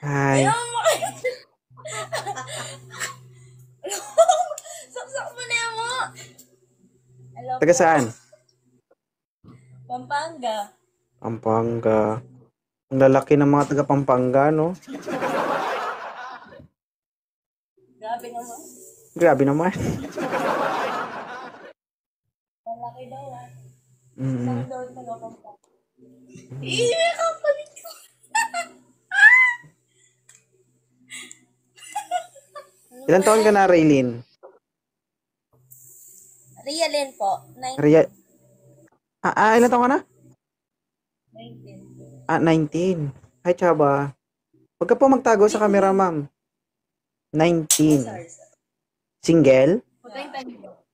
Hi. Ayaw mo kayo. Saksak mo na yan mo. Hello Taga po. saan? Pampanga. Pampanga. Ang lalaki ng mga taga Pampanga, no? Grabe naman. Grabe naman. Malaki daw ah. Mm. Saan daw taga Pampanga? Iya, kapalit ko. Ilan taon ka na, Raylene? Rialin po. 19. Ria... ilan taon ka na? 19. 19. Hi, Chaba. Huwag ka po magtago sa camera, ma'am. 19. Sorry. Single? Putay tayo.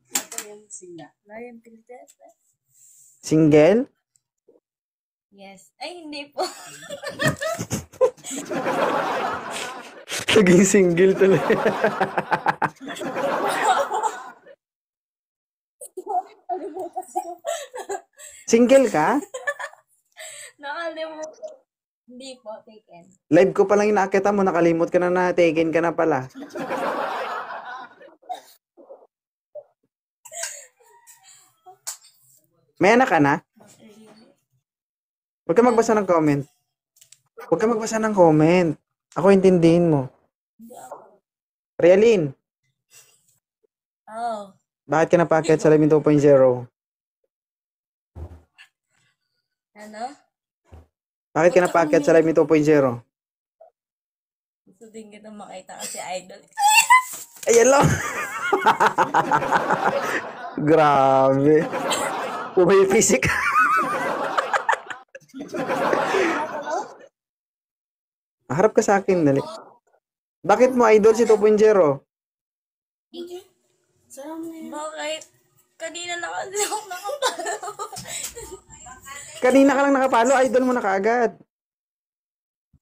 Ito yung sila. Lion Princess. Single? Yes. Ay, hindi po. Naging single tuloy. Single ka? Nakalimutan. Hindi po, taken. Live ko palang inaakita mo, nakalimot ka na taken ka na pala. May anak ka na? Huwag ka magbasa ng comment. Huwag ka magbasa ng comment. Ako intindihin mo. Realin, Oh. bakit ka napaakyat sa Live 2.0? Ano? Bakit ka napaakyat sa Live 2.0? Gusto din kita makita kasi idol. Ayan lang. Grabe. Pumipisik. Harap ka sa akin, dali. Bakit mo idol si 2.0? Bakit? Kanina na kasi ako nakapalo. Kanina ka lang nakapalo, idol mo na kaagad.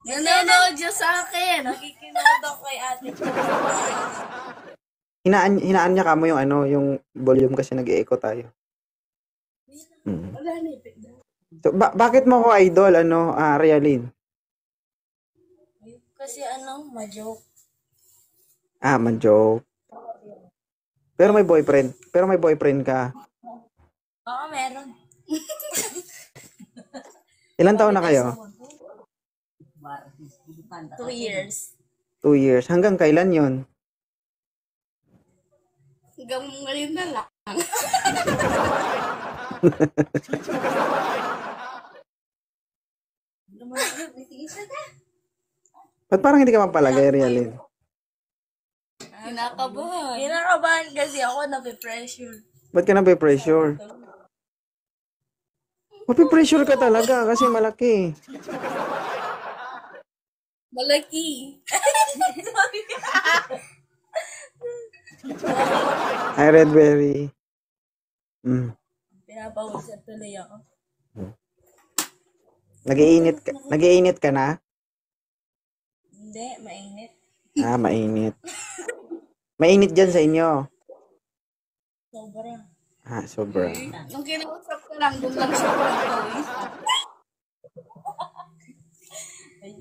Nanonood siya sa akin. Nakikinood ako kay ate. Hinaan niya kamo yung yung volume kasi nag-echo tayo. Wala na ipit daw. So, bakit mo ko idol, Realin? Kasi ma-joke. Man-joke. Pero may boyfriend ka. Oo, meron. Ilan taon na kayo? 2 years. 2 years. Hanggang kailan yon? Hanggang ngayon na lang. Ba't parang hindi ka mapalagay, Realin? Kinakabahan. Kinakabahan kasi ako nape-pressure. Ba't ka nape-pressure? Mape-pressure ka talaga kasi malaki. Malaki. Sorry. Hi, Redberry. Pinapawisan tuloy ako. Nag-iinit ka na? Hindi, mainit. Mainit. Mainit dyan sa inyo. Sobra. Sobra. Nung kinausap ko lang, doon lang siya pinagpawis.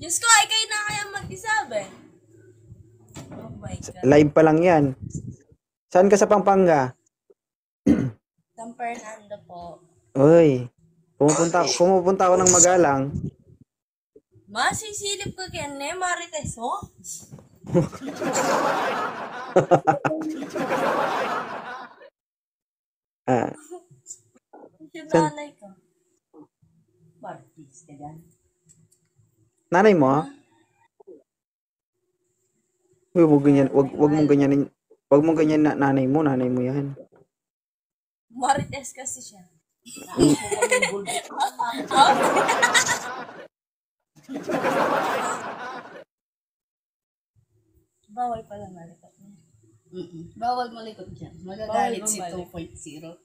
Diyos ko, ay kayo na kaya mag-isabi. Oh my God. Live pa lang yan. Saan ka sa Pampanga? San Fernando po. Uy, pumupunta ako ng Magalang. Masisilip ko kene, Marites mo? Yung nanay ko. Marites ka dyan. Nanay mo? Uy, wag mong ganyanin. Wag mong ganyan na nanay mo yan. Marites kasi siya. Bawal pala malikot niya. Bawal malikot dyan. Magagalit si 2.0.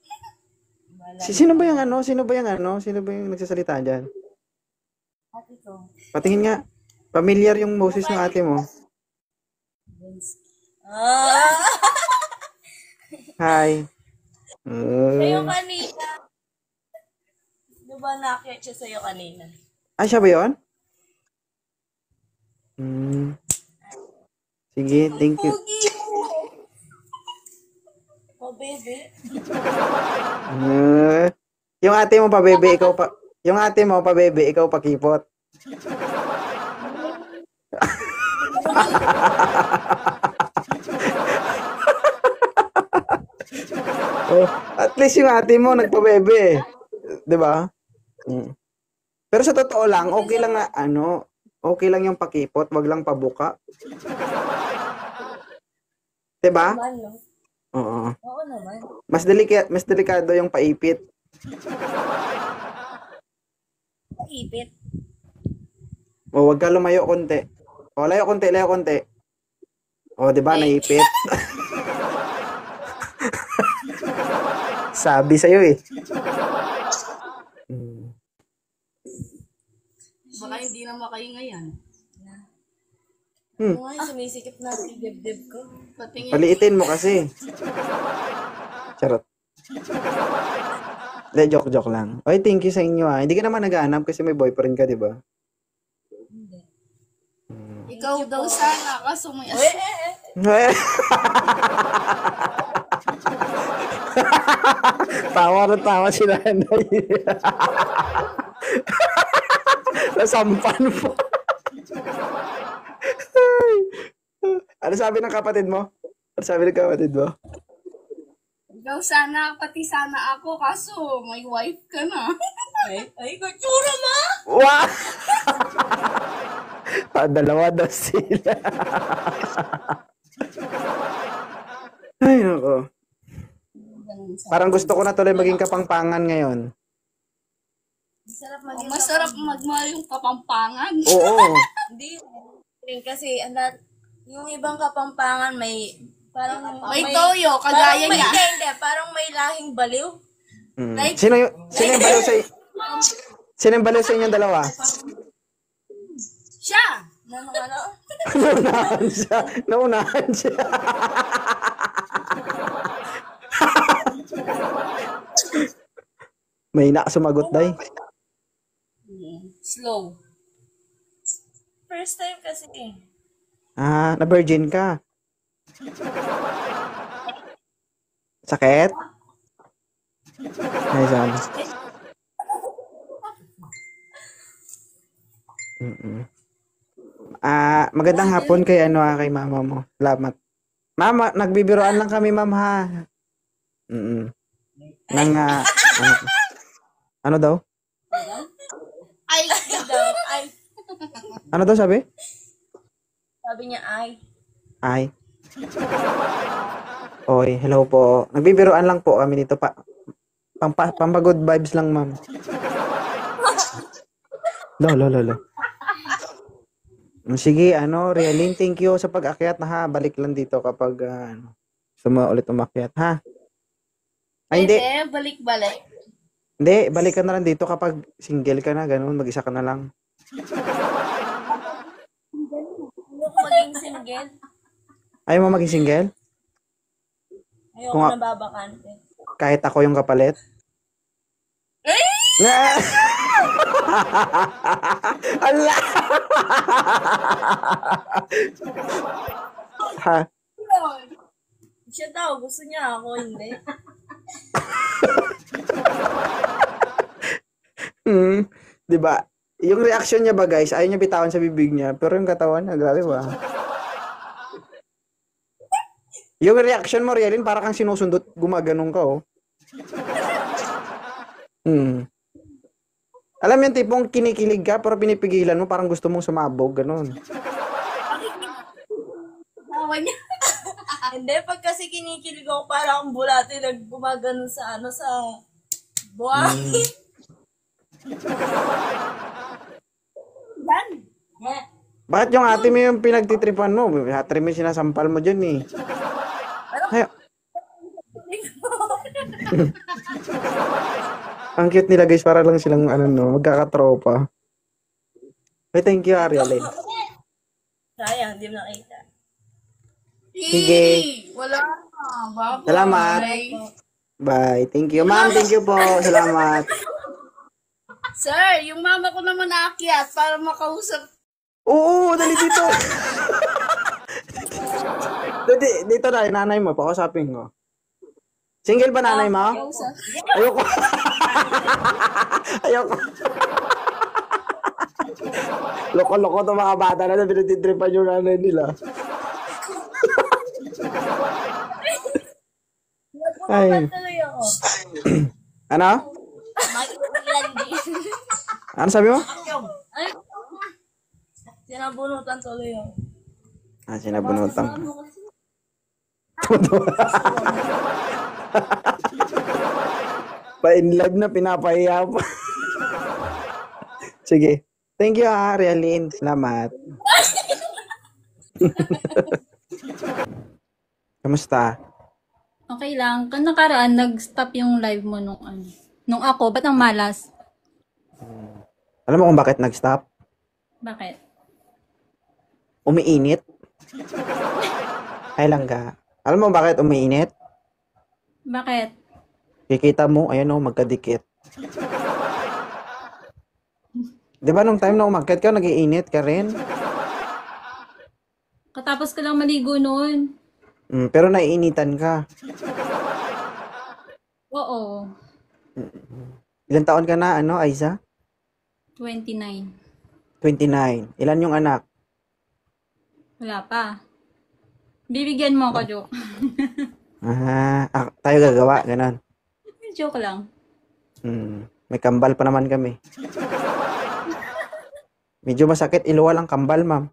Sino ba yung nagsasalita dyan? Ate ko. Patingin nga. Familiar yung boses ng ate mo. Hi. Siya yung kanina. Diba nakit siya sa'yo kanina? Siya ba yun? Hmm. Sige, thank you. Pugi! Oh, bebe. Yung ate mo pa, bebe, ikaw pa. Yung ate mo pa, bebe, ikaw pa kipot. Oh, at least yung ate mo nagpa-bebe. 'Di ba? Mm. Pero sa totoo lang, okay lang na okay lang yung pakipot, wag lang pabuka. 'Di ba? Man, no? Oo. Oo naman. Mas delikado yung paipit. Ipit. O wag ka lumayo konti. O layo konti. O 'di ba naipit? Sabi sa'yo eh. Mm. Baka hindi na makahinga yan. Hmm. Oo nga, sumisikip na yung dibdib ko. Patingin. Paliitin mo kasi. Charot. De, joke lang. Oy, thank you sa inyo ah. Hindi ka naman naghahanap kasi may boyfriend ka, di ba? Hindi. Ikaw daw sana, kaso may Tawa si nanay. Nasampan po. Ano sabi ng kapatid mo? Ikaw sana, pati sana ako, kaso may wife ka na. Ay, katsura ma! Wow! Dalawa daw sila. Ay, nako. Parang gusto ko na tuloy maging kapangpangan ngayon. Masarap maging Masarap magmahal yung kapampangan. Oo. Hindi. Kasi yung ibang kapampangan may parang May toyo, kagaya niya. Hindi, parang may lahing baliw. Mm. Like- Sino yung baliw sa Sino yung baliw sa inyong dalawa? Siya! Ano? Naunahan siya. May sumagot day. Slow. First time kasi Na virgin ka. Sakit? Ay, sabi. Magandang hapon kay kay mama mo. Salamat. Mama, nagbibiroan lang kami, ma'am ha. Nang ano daw? Ay, daw, ay, Ano daw sabi? sabi niya Ay. Oy, hello po. Nagbibiroan lang po kami dito pa. Pampagood vibes lang, ma'am. Lo. Sige, Realin, thank you sa pag-akyat na ha. Balik lang dito kapag ulit umakyat, ha? Ay, hindi. balik-balik. Hindi, balik ka na lang dito kapag single ka na, ganun, mag-isa ka na lang. ayoko maging single. Ayaw mo maging single? Ayoko Kung na babakante. Kahit ako yung kapalit? Allah! Ha? Siya daw, gusto niya ako, hindi. Di ba? Yung reaction niya ba, guys, ayaw niya bitawan sa bibig niya, pero yung katawan niya, grabe ba? Yung reaction mo, Rialin, para kang sinusundot, gumaganong ka, oh. Alam mo yung tipong kinikilig ka, pero pinipigilan mo, parang gusto mong sumabog, ganun. Tawa niya. Hindi, pag kasi kinikilig ako, para akong bulate, nagumagano sa buhangin. Dan. Bakit yung ate mo yung pinagtitripan mo? Ate mo yung sinasampal mo dyan, eh. Ay, ang cute nila, guys, para lang silang, magkakatropa. Hey, thank you, Ariel. Sayang, di mo nakita. Sige. Wala na. Bye-bye. Salamat. Bye. Thank you. Ma'am, thank you po. Salamat. Sir, yung mama ko naman naakyat para makausap Oo, dali dito. Dito na, nanay mo, pakausapin ko. Single ba nanay mo? Kausap. Ayoko. Ayoko. Loko-loko to mga bata na pinatitripan yung nanay nila. Ay. Tuloy ako. Ano? Mag-ilan din. Ano sabi mo? Ay, sinabunutan tuloy ako. Ah, sinabunutan. Pa-in love na pinapahiya pa. Sige. Thank you ha, Realin. Salamat. Kamusta? Okay lang. Kung nakaraan, nag-stop yung live mo nung ano. Nung ako, ba't ang malas? Alam mo kung bakit nag-stop? Bakit? Umiinit. Ay lang ka. Alam mo bakit umiinit? Bakit? Kikita mo, ayan o, magkadikit. Di ba nung time na umakyat ka, nag-iinit ka rin? Katapos ko lang maligo noon. Pero naiinitan ka. Oo. Ilan taon ka na, ano, Aiza? 29. 29. Ilan yung anak? Wala pa. Bibigyan mo ako, joke. Tayo gagawa, ganon. Joke lang. May kambal pa naman kami. Medyo masakit, iluwa lang kambal, ma'am.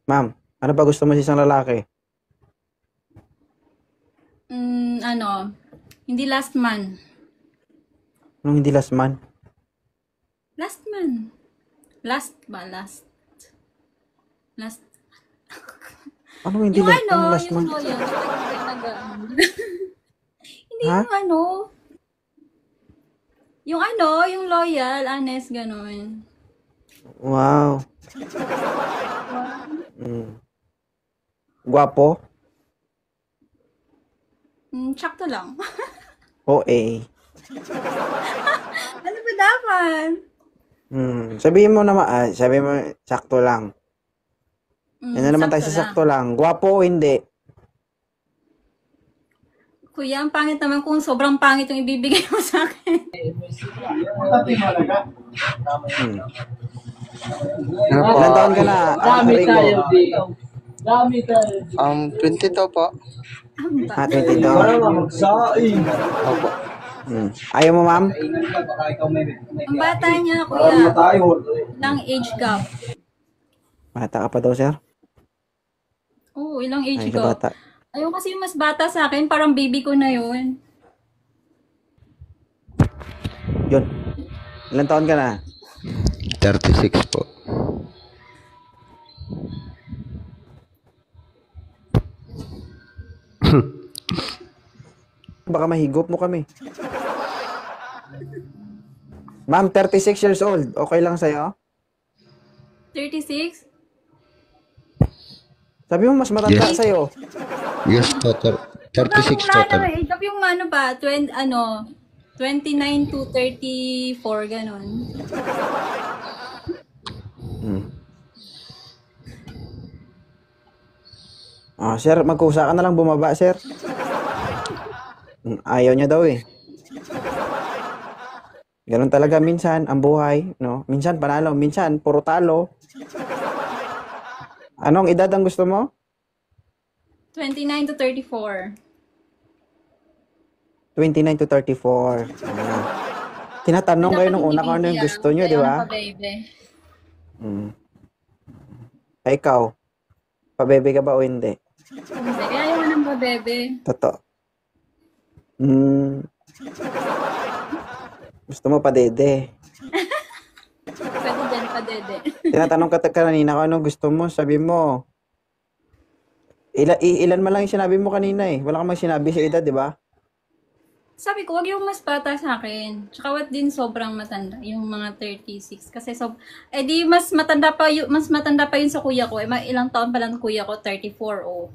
Ma'am, ano ba gusto mo sa isang lalaki? Hindi last man. Anong hindi last man? Last man. Last ba? Last. Last. Anong hindi Yung last, ano, anong last yung man? loyal. Hindi Ha? yung ano. Yung ano, yung loyal, honest, gano'n. Wow. Guwapo? Sakto lang. OA. Ano ba dapat? Sabihin mo naman, sabi mo, sakto lang. Yan na naman tayo sakto sa lang. sakto lang. Guwapo o hindi? Kuya, ang pangit naman kung sobrang pangit yung ibibigay mo sa akin. Ilan taon ka na? Rico? Dami tayo. 22 po. 22. Opo. Ayaw mo, ma'am? Ang bata niya, kuya. Ilang age gap? Bata ka pa daw, sir? Oo, ilang age Ay, sa gap. bata. Ayaw kasi yung mas bata sa akin, parang baby ko na yun. Yun. Ilan taon ka na? 36 po. Baka mahigop mo kami. Ma'am, 36 years old. Okay lang sa'yo? 36? Sabi mo, mas matanda Yes. sa'yo. Yes po, 36 total. Age gap yung ano ba, 29 to 34, ganon. Sir, magkusa ka na lang bumaba, sir. Ayaw niya daw eh. Ganun talaga minsan ang buhay, no? Minsan panalo, minsan puro talo. Anong edad ang gusto mo? 29 to 34. 29 to 34. Tinatanong kayo nung una ko ano yung gusto nyo, di ba? Baby. Ay, ikaw, pabebe ka ba o hindi? Hindi, kaya ayaw ng babebe. Totoo. Gusto mo pa dede. Pwede din, padede. Tinatanong ka kanina kung anong gusto mo, sabi mo. Ilan man lang yung sinabi mo kanina eh. Wala kang mang sinabi sa edad, di ba? Sabi ko, wag yung mas bata sa akin. Tsaka wag din sobrang matanda, yung mga 36. Kasi di mas matanda pa yun sa kuya ko. Ilang taon pa lang kuya ko, 34 oh.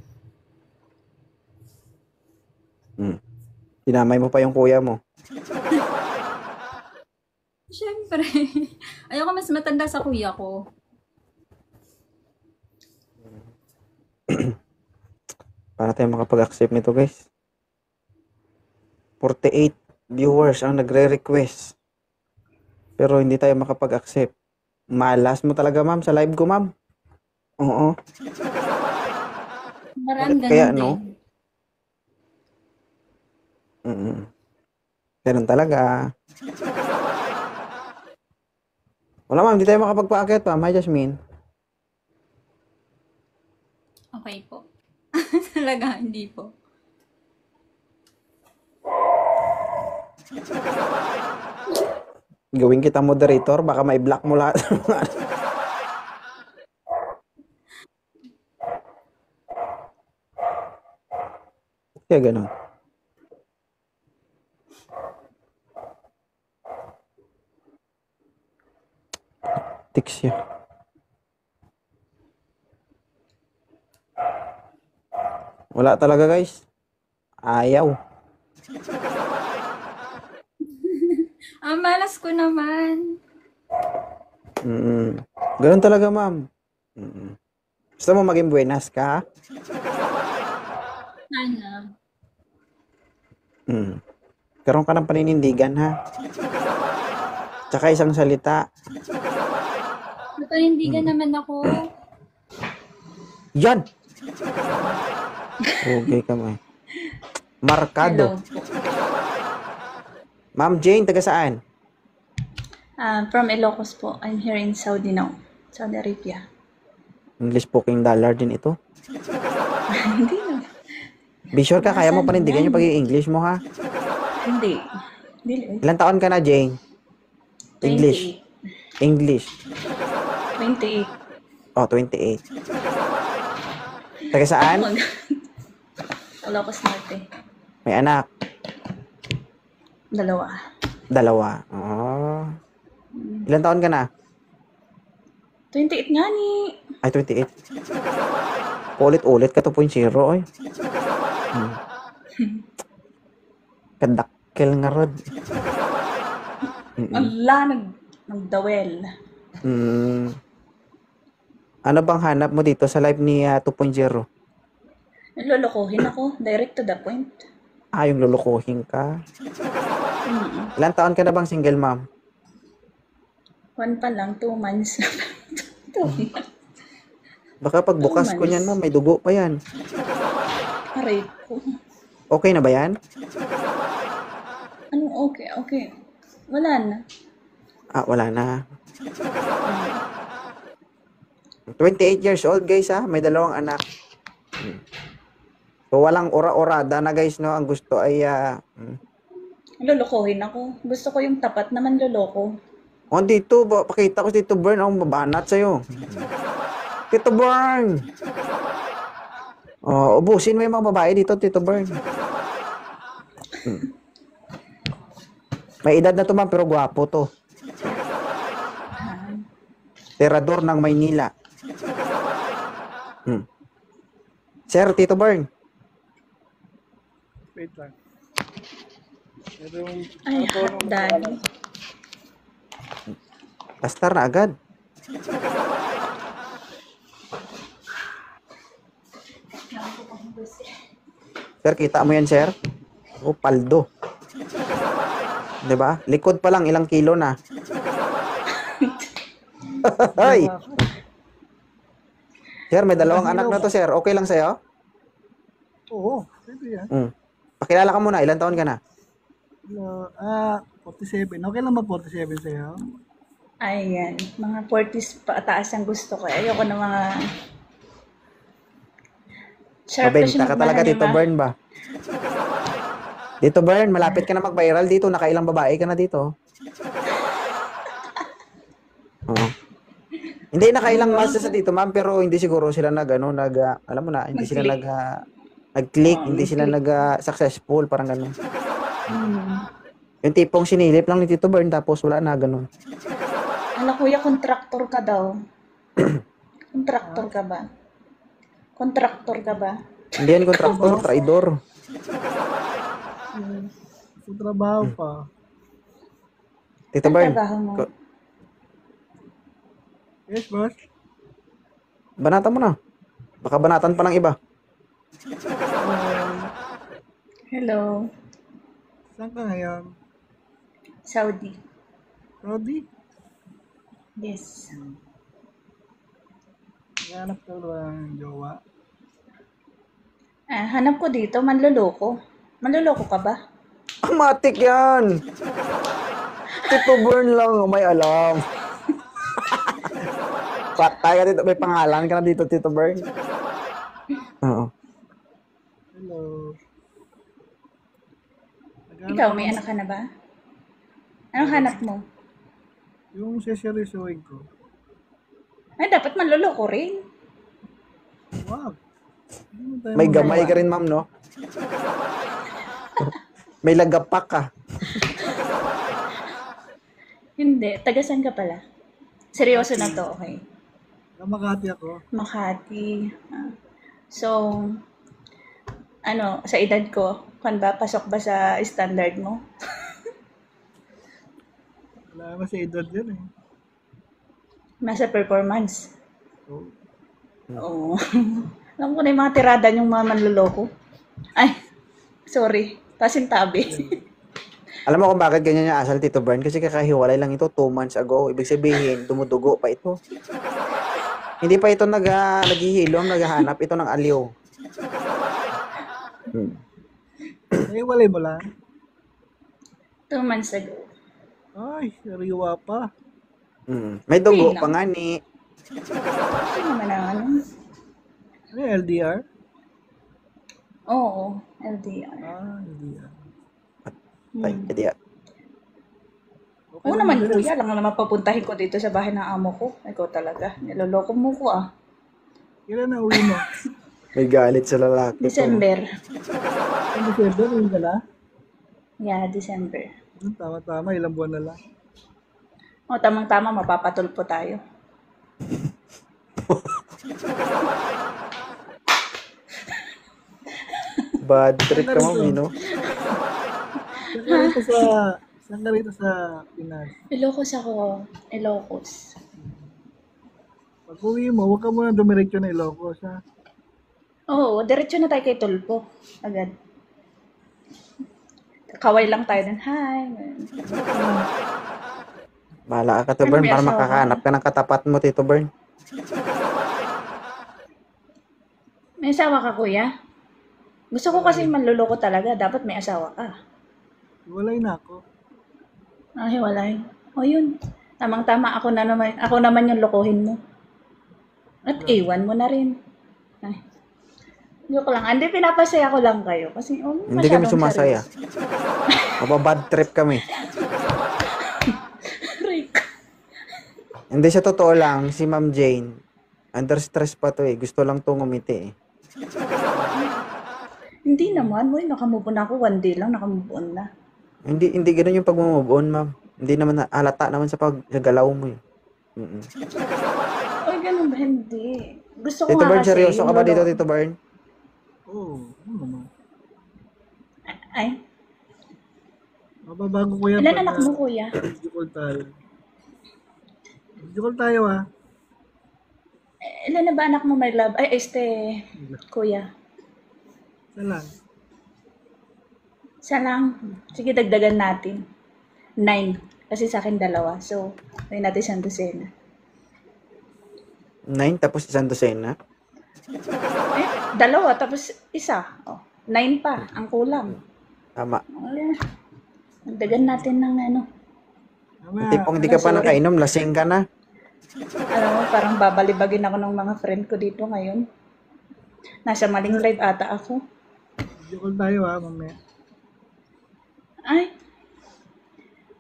Dinamay mo pa yung kuya mo. Siyempre. Ayoko mas matanda sa kuya ko. Para tayo makapag-accept nito, guys. 48 viewers ang nagre-request. Pero hindi tayo makapag-accept. Malas mo talaga, ma'am, sa live ko, ma'am. Oo. Parang ganun Kaya, din. no? Ganun talaga. Wala, ma'am, hindi tayo makapagpa-akit, ma'am. Hi, Jasmine. Okay po. Talaga, hindi po. Gawin kita moderator, baka may-block mo lahat. Kaya ganun. Tiks siya. Wala talaga, guys. Ayaw. Malas ko naman. Ganun talaga, ma'am. Gusto mo maging buenas ka? Sana. Karoon ka ng paninindigan, ha? Tsaka isang salita. Napanindigan naman ako. Yan! Okay ka, ma'am. Markado. Hello po. Ma'am Jane, taga saan? From Ilocos po. I'm here in Saudi now. Saudi Arabia. English speaking dollar din ito. Hindi na. Be sure ka, kaya mo panindigan yung pag-i-English mo, ha? Hindi. Dili. Ilan taon ka na, Jane? English. 28. English. 28. Oh, 28. Taga saan? Ilocos Norte. May anak. 2. 2. Oh. Ilan taon ka na? 28 nga ni. Ay, 28. Ulit-ulit ka 2.0, oy. Kadakkel nga rod. Ala, nagdawel. Ano bang hanap mo dito sa live ni 2.0? Nalolokohin ako. Direct to the point. Yung lulukuhin ka. Ilan taon ka na bang single, ma'am? 1 pa lang. 2 months. 2 months. Baka pagbukas ko niyan, ma'am, may dugo pa yan. Aray ko. Okay na ba yan? Anong okay? Okay. Wala na. Wala na. 28 years old, guys, ha? May 2 anak. So, walang ora-orada na, guys, no? Ang gusto ay, Lolokohin ako. Gusto ko yung tapat naman loloko. dito, pakita ko si Tito Bern, akong babanat sa'yo. Tito Bern! Ubusin mo yung mga babae dito, Tito Bern. May edad na to, ma'am, pero gwapo to. Terador ng Maynila. Sir, Tito Bern. Wait lang. Ay, hot daddy. Pastar na agad. Sir, kita mo yan, sir? Paldo. 'Di ba? Likod pa lang, ilang kilo na. Ay! Sir, may 2 anak na to, sir. Okay lang sa'yo? Oo, pwede yan. Pakilala ka muna, ilang taon ka na? 47. Okay lang ba 47 sa'yo? Ayan. Mga 40s pataas ang gusto ko. Ayoko ng mga... Sharp Mabenta ka talaga, Tito Bern ba? Tito Bern, malapit ka na mag-viral dito. Nakailang babae ka na dito. Hindi, nakailang months sa dito, ma'am, pero hindi siguro sila alam mo na, hindi sila nag-click, hindi sila successful, parang gano'n. Yung tipong sinilip lang ni Tito Bern, tapos wala na, gano'n. Ala, kuya, kontraktor ka daw. Kontraktor ka ba? Kontraktor ka ba? Hindi yan kontraktor, traidor. Sa trabaho pa. Tito Ang Bern, trabaho mo? Yes, boss. banatan mo na. Baka banatan pa ng iba. Hello. Saan ka ngayon? Saudi. Rodi? Yes. Naghanap ka ba ng jowa? Hanap ko dito, manloloko. Manloloko ka ba? Ang matik yan! Tito Bern lang ang may alam. Patay ka dito. May pangalan ka na dito, Tito Bern. Oo. Hello. Ikaw, may anak ka na ba? Anong hanap mo? Yung seseryosohin ko. Ay, dapat manloloko rin. Wow. Hindi mo tayo May magawa. gamay ka rin, ma'am, no? May lagapak ka. Hindi. Tagasan ka pala. Seryoso na to, okay. Makati ako. Makati. So, sa edad ko, pasok ba sa standard mo? Wala naman si Edward yun eh. Nasa performance. So, Oo. Alam ko na yung mga tirada yung mga manloloko. Ay, sorry. Pasintabi. Alam mo kung bakit ganyan yung asal, Tito Bern? Kasi kakahiwalay lang ito 2 months ago. Ibig sabihin, dumudugo pa ito. Hindi pa ito naghihilom, naghahanap ito ng aliw. walay mo lang. 2 months ago. Ay, sariwa pa. May dugo Hindi pa nga ni. Ano naman ang ano? Ano yung LDR? Oo, LDR. LDR. Ay, hindi ah. Oo naman, kuya. Lang naman papuntahin ko dito sa bahay ng amo ko. Ikaw talaga. Niloloko mo ko ah. Kailan na uwi mo? May galit sa lalaki. December. Ang December, uwi ka na? Yeah, December. Tama-tama, ilang buwan na lang. O, tamang-tama, mapapatulpo tayo. Bad trip ka, mami, no? Saan ka rito sa Pinas? Ilocos ako. Ilocos. Pag uwi mo, huwag ka muna dumiretso na Ilocos, ha? Oo, diretso na tayo kay Tulpo. Agad. Kaway lang tayo dun. Hi. Bahala ka, Tito Bern, may para asawa makakahanap ka ng katapat mo, Tito Bern. May asawa ka, kuya? Gusto ko kasi manluloko talaga. Dapat may asawa ka. Walay na ako. Hiwalay. O yun. Tamang-tama. Ako naman yung lokohin mo. At iwan mo na rin. Ay. Joke lang. Hindi, pinapasaya ko lang kayo. Kasi, Hindi kami sumasaya. Mababad trip kami. Hindi, sa totoo lang, si Ma'am Jane, under stress pa to eh. Gusto lang to ngumiti eh. Hindi naman. Uy, nakamove on ako. 1 day lang, nakamove on na. Hindi ganun yung pag-move on, ma'am. Hindi naman halata naman sa paggalaw mo eh. Uy, ganun ba? Hindi. Gusto ko Tito nga Bern, kasi. seryoso ka yung ba dito, lolo- Tito Bern? Oo, ano naman. Ay, Mababago ko yan. ilan anak mo, kuya? Video call tayo. Video call tayo, ha? Ilan na ba anak mo, my love? Ay, kuya. Isa lang. Isa lang. Sige, dagdagan natin. 9. Kasi sa akin 2. So, may natin isang dosena. 9 tapos 1 dosena. 2, tapos 1. Oh, 9 pa. Ang kulang. Tama. Ay, dagdagan natin ng ano. Mamaya, Tipong hindi ka pa nakainom, lasing ka na. Alam mo, parang babalibagin ako ng mga friend ko dito ngayon. Nasa maling live ata ako. video call tayo, ha, mamaya. Ay,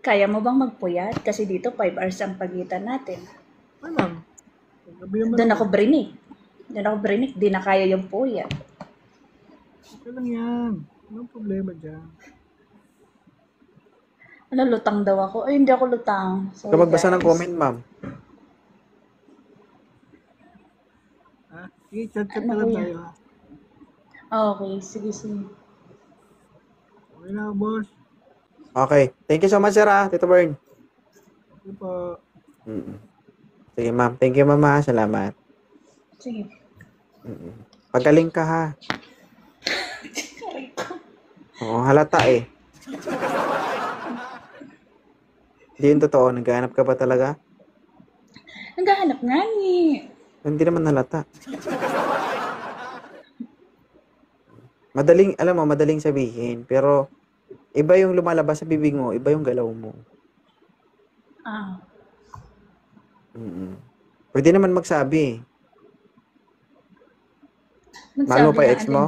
kaya mo bang magpuyat? Kasi dito 5 hours ang pagitan natin. Alam. Gabi naman Doon ako brinik. Di na kaya yung puyat. Okay lang yan. Anong problema dyan? Ano, lutang daw ako. Ay, hindi ako lutang. Sorry, Ikaw magbasa ng guys. comment, ma'am. Ha? Sige, chat-chat Ano na lang kuya? tayo, ha? Okay, sige. Okay na, boss. Okay. Thank you so much, sir, Tito Bern. Sige po. Mm. Sige, ma'am. Thank you, ma'am. Ha. Salamat. Sige. Mm. Pagaling ka, ha. Oo, halata eh. Hindi yun totoo. Naghahanap ka ba talaga? Naghahanap nga ni. Hindi naman halata. Madaling, alam mo, madaling sabihin. Pero, iba yung lumalabas sa bibig mo, iba yung galaw mo. Ah. Mm. Pwede naman magsabi. Mahal mo Magsabi pa yung na ex alin. mo?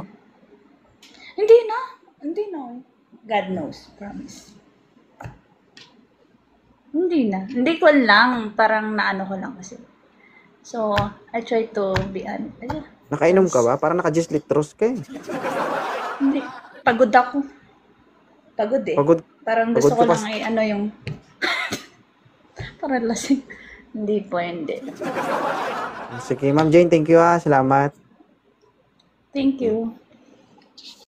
Hindi na. Hindi na. God knows. Promise. Hindi na. Hindi ko lang. Parang naano ko lang kasi. So, I try to be honest. Nakainom ka ba? Parang naka-just litros ka eh. Hindi. Pagod ako. Pagod eh. Pagod. Parang gusto pagod ko ka lang ay ano yung parang lasing. Hindi po, hindi. Sige, Ma'am Jane, thank you ha. Salamat. Thank you.